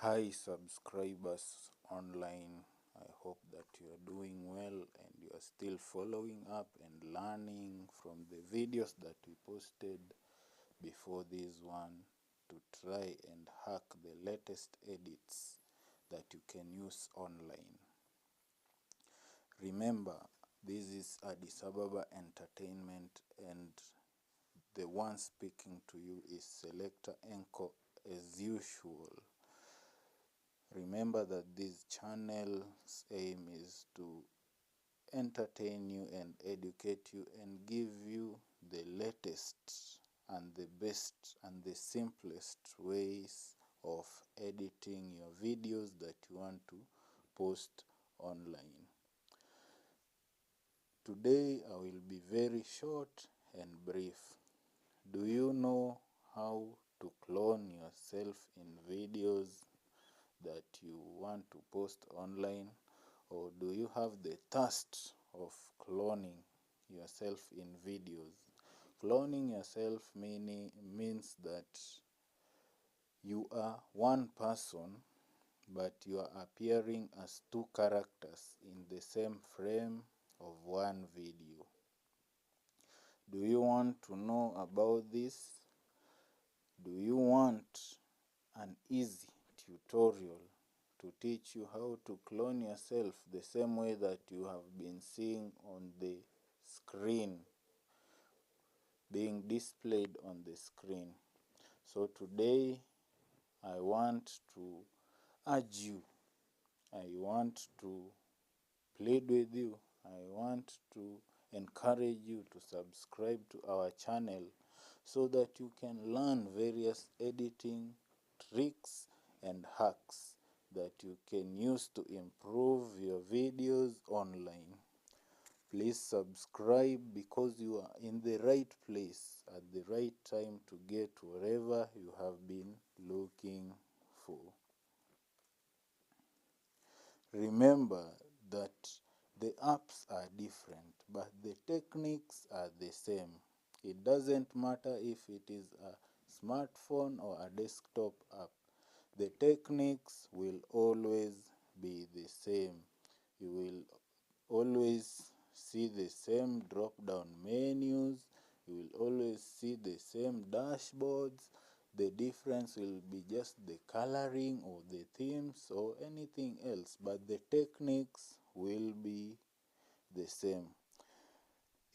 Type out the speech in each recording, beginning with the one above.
Hi subscribers online, I hope that you are doing well and you are still following up and learning from the videos that we posted before this one to try and hack the latest edits that you can use online. Remember, this is Addis Ababa Entertainment and the one speaking to you is Selector Enko as usual. Remember that this channel's aim is to entertain you and educate you and give you the latest and the best and the simplest ways of editing your videos that you want to post online. Today I will be very short and brief. Do you know how to clone yourself in videos that you want to post online, or do you have the thirst of cloning yourself in videos? Cloning yourself means that you are one person but you are appearing as two characters in the same frame of one video. Do you want to know about this? Do you want an easy tutorial to teach you how to clone yourself the same way that you have been seeing on the screen, being displayed on the screen? So today I want to urge you, I want to plead with you, I want to encourage you to subscribe to our channel so that you can learn various editing tricks and hacks that you can use to improve your videos online. Please subscribe because you are in the right place at the right time to get wherever you have been looking for. Remember that the apps are different, but the techniques are the same. It doesn't matter if it is a smartphone or a desktop app. The techniques will always be the same. You will always see the same drop down menus. You will always see the same dashboards. The difference will be just the coloring or the themes or anything else, but the techniques will be the same.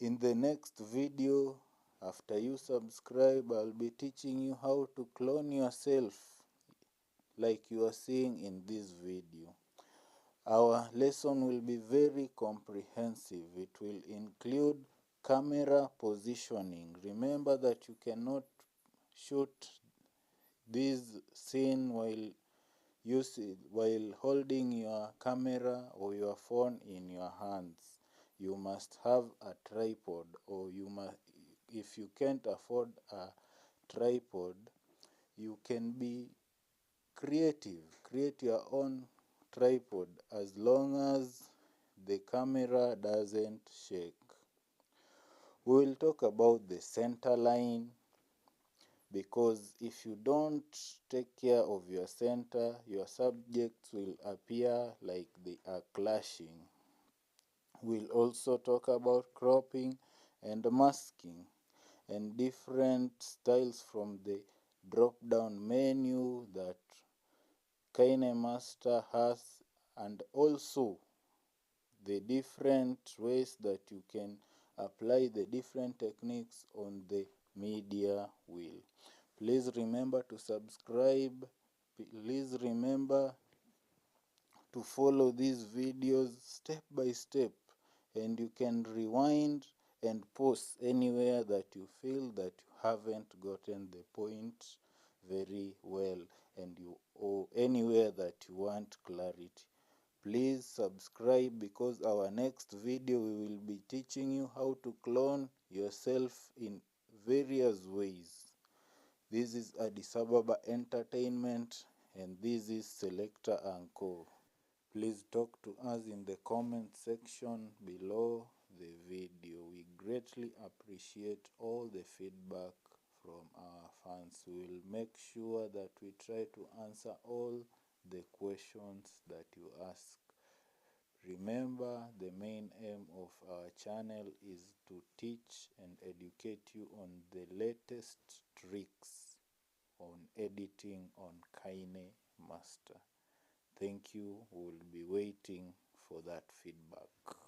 In the next video, after you subscribe, I'll be teaching you how to clone yourself like you are seeing in this video. Our lesson will be very comprehensive. It will include camera positioning. Remember that you cannot shoot this scene while holding your camera or your phone in your hands. You must have a tripod, or if you can't afford a tripod, you can be creative. Create your own tripod as long as the camera doesn't shake. We will talk about the center line, because if you don't take care of your center, your subjects will appear like they are clashing. We'll also talk about cropping and masking and different styles from the drop down menu that KineMaster has, and also the different ways that you can apply the different techniques on the media wheel. Please remember to subscribe. Please remember to follow these videos step by step, and you can rewind and pause anywhere that you feel that you haven't gotten the point very well, and or anywhere that you want clarity. Please subscribe, because our next video we will be teaching you how to clone yourself in various ways. This is Addis Ababa Entertainment, and this is Selector Anko. Please talk to us in the comment section below the video. We greatly appreciate all the feedback from our fans. We will make sure that we try to answer all the questions that you ask. Remember, the main aim of our channel is to teach and educate you on the latest tricks on editing on KineMaster. Thank you. We'll be waiting for that feedback.